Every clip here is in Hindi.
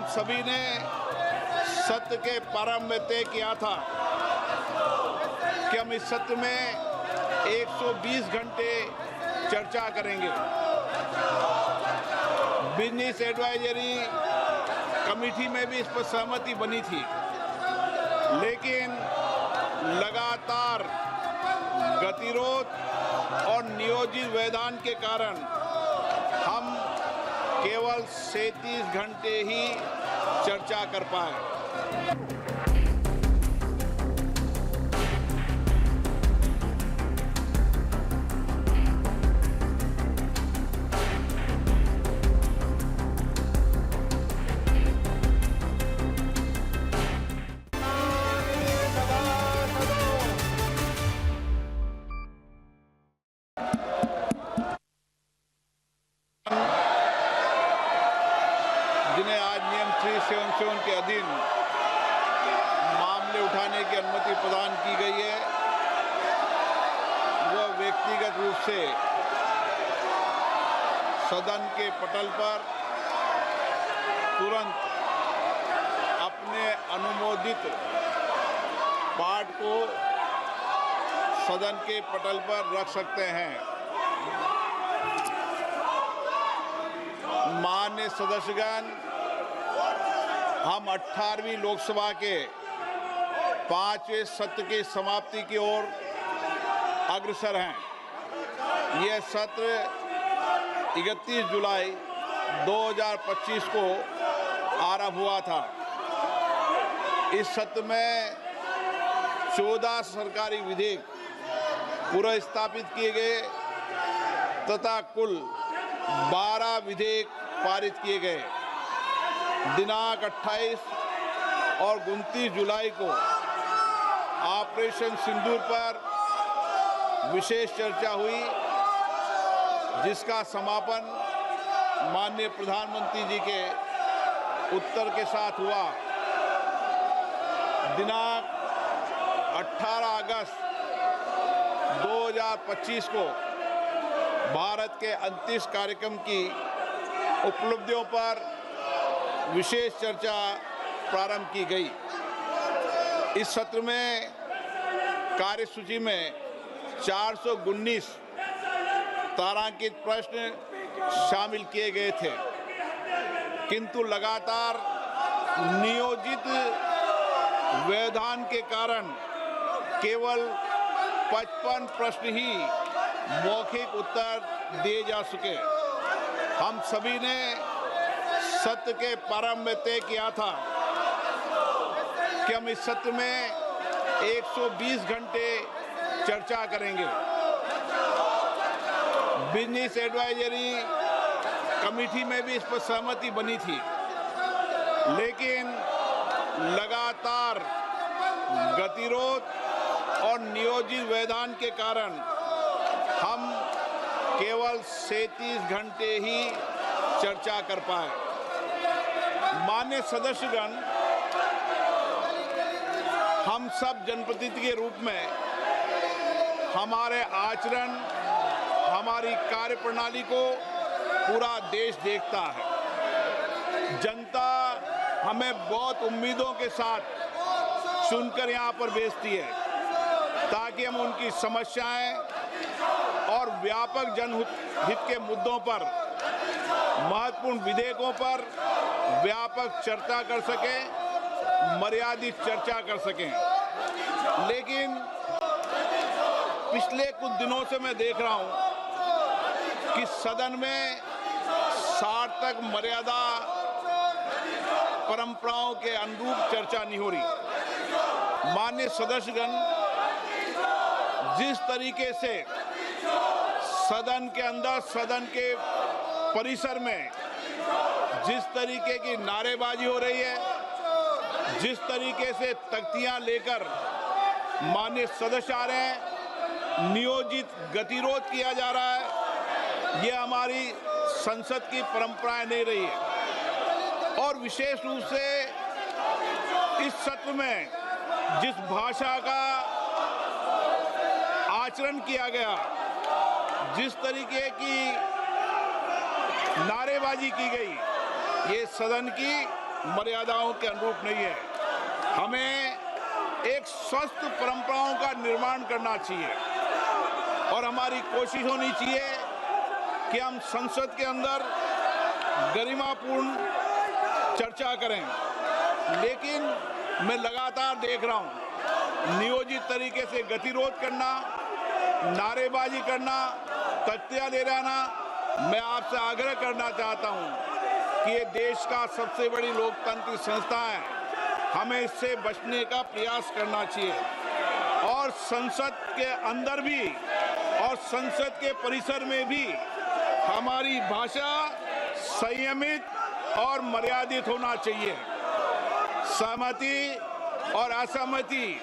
सभी ने सत्र के प्रारंभ में तय किया था कि हम इस सत्र में 120 घंटे चर्चा करेंगे। बिजनेस एडवाइजरी कमेटी में भी इस पर सहमति बनी थी, लेकिन लगातार गतिरोध और नियोजित व्यवधान के कारण हम केवल 37 घंटे ही चर्चा कर पाए। जिन्हें आज नियम 377 के अधीन मामले उठाने की अनुमति प्रदान की गई है, वह व्यक्तिगत रूप से सदन के पटल पर तुरंत अपने अनुमोदित पाठ को सदन के पटल पर रख सकते हैं। माननीय सदस्यगण, हम 18वीं लोकसभा के 5वें सत्र की समाप्ति की ओर अग्रसर हैं। यह सत्र 31 जुलाई 2025 को आरंभ हुआ था। इस सत्र में 14 सरकारी विधेयक पुनर्स्थापित किए गए तथा कुल 12 विधेयक पारित किए गए। दिनांक 28 और 29 जुलाई को ऑपरेशन सिंदूर पर विशेष चर्चा हुई, जिसका समापन माननीय प्रधानमंत्री जी के उत्तर के साथ हुआ। दिनांक 18 अगस्त 2025 को भारत के अंतरिक्ष कार्यक्रम की उपलब्धियों पर विशेष चर्चा प्रारंभ की गई। इस सत्र में कार्यसूची में 419 तारांकित प्रश्न शामिल किए गए थे, किंतु लगातार नियोजित व्यवधान के कारण केवल 55 प्रश्न ही मौखिक उत्तर दिए जा सके। हम सभी ने सत्र के प्रारंभ में तय किया था कि हम इस सत्र में 120 घंटे चर्चा करेंगे। बिजनेस एडवाइजरी कमेटी में भी इस पर सहमति बनी थी, लेकिन लगातार गतिरोध और नियोजित व्यवधान के कारण हम केवल 37 घंटे ही चर्चा कर पाए। माननीय सदस्यगण, हम सब जनप्रतिनिधि के रूप में हमारे आचरण, हमारी कार्यप्रणाली को पूरा देश देखता है। जनता हमें बहुत उम्मीदों के साथ चुनकर यहाँ पर भेजती है, ताकि हम उनकी समस्याएं और व्यापक जनहित के मुद्दों पर, महत्वपूर्ण विधेयकों पर व्यापक चर्चा कर सकें, मर्यादित चर्चा कर सकें। लेकिन पिछले कुछ दिनों से मैं देख रहा हूं कि सदन में सार्थक मर्यादा परंपराओं के अनुरूप चर्चा नहीं हो रही। माननीय सदस्यगण, जिस तरीके से सदन के अंदर, सदन के परिसर में जिस तरीके की नारेबाजी हो रही है, जिस तरीके से तख्तियां लेकर माननीय सदस्य आ रहे हैं, नियोजित गतिरोध किया जा रहा है, ये हमारी संसद की परंपराएं नहीं रही है। और विशेष रूप से इस सत्र में जिस भाषा का आचरण किया गया, जिस तरीके की नारेबाजी की गई, ये सदन की मर्यादाओं के अनुरूप नहीं है। हमें एक स्वस्थ परंपराओं का निर्माण करना चाहिए और हमारी कोशिश होनी चाहिए कि हम संसद के अंदर गरिमापूर्ण चर्चा करें। लेकिन मैं लगातार देख रहा हूं नियोजित तरीके से गतिरोध करना, नारेबाजी करना, तख्तियां ले जाना। मैं आपसे आग्रह करना चाहता हूं कि ये देश का सबसे बड़ी लोकतांत्रिक संस्था है, हमें इससे बचने का प्रयास करना चाहिए और संसद के अंदर भी और संसद के परिसर में भी हमारी भाषा संयमित और मर्यादित होना चाहिए। सहमति और असहमति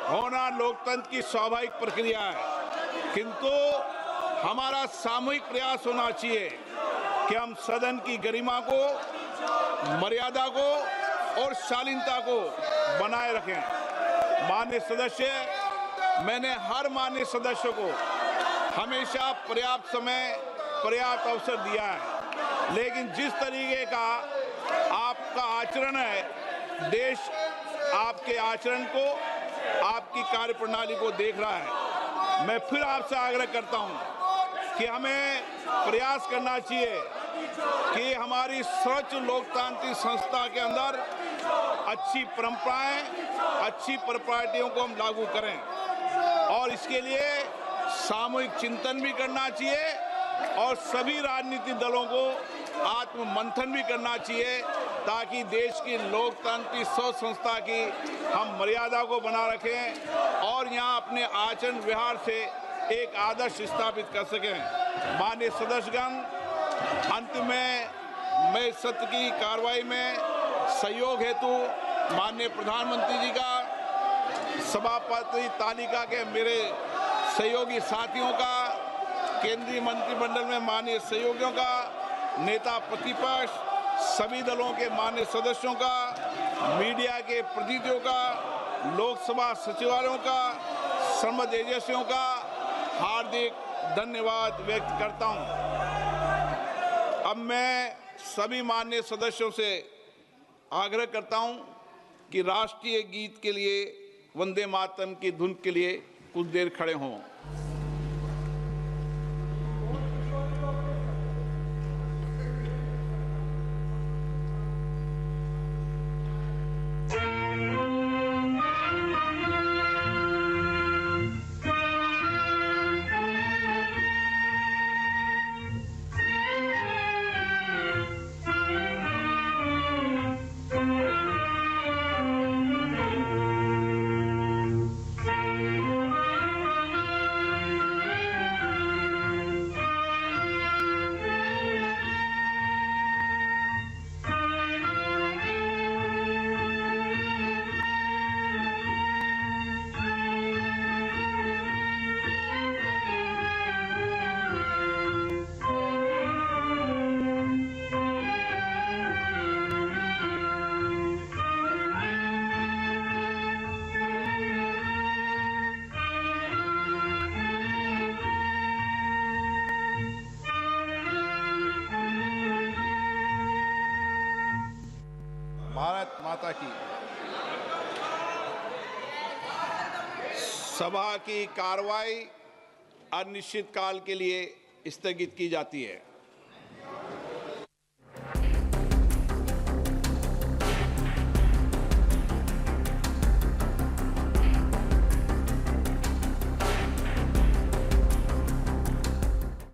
होना लोकतंत्र की स्वाभाविक प्रक्रिया है, किंतु हमारा सामूहिक प्रयास होना चाहिए कि हम सदन की गरिमा को, मर्यादा को और शालीनता को बनाए रखें। माननीय सदस्य, मैंने हर माननीय सदस्य को हमेशा पर्याप्त समय, पर्याप्त अवसर दिया है, लेकिन जिस तरीके का आपका आचरण है, देश आपके आचरण को, आपकी कार्यप्रणाली को देख रहा है। मैं फिर आपसे आग्रह करता हूं कि हमें प्रयास करना चाहिए कि हमारी स्वच्छ लोकतांत्रिक संस्था के अंदर अच्छी परंपराएं, अच्छी प्रॉपर्टियों को हम लागू करें और इसके लिए सामूहिक चिंतन भी करना चाहिए और सभी राजनीतिक दलों को आत्ममंथन भी करना चाहिए ताकि देश की लोकतांत्रिक स्वच्छ संस्था की हम मर्यादा को बना रखें और यहाँ अपने आचरण व्यवहार से एक आदर्श स्थापित कर सकें। माननीय सदस्यगण, अंत में मैं सत्र की कार्रवाई में सहयोग हेतु माननीय प्रधानमंत्री जी का, सभापति तालिका के मेरे सहयोगी साथियों का, केंद्रीय मंत्रिमंडल में माननीय सहयोगियों का, नेता प्रतिपक्ष, सभी दलों के माननीय सदस्यों का, मीडिया के प्रतिनिधियों का, लोकसभा सचिवालयों का, संबद्ध एजेंसियों का हार्दिक धन्यवाद व्यक्त करता हूं। अब मैं सभी माननीय सदस्यों से आग्रह करता हूं कि राष्ट्रीय गीत के लिए, वंदे मातरम की धुन के लिए कुछ देर खड़े हों। भारत माता की। सभा की कार्रवाई अनिश्चित काल के लिए स्थगित की जाती है।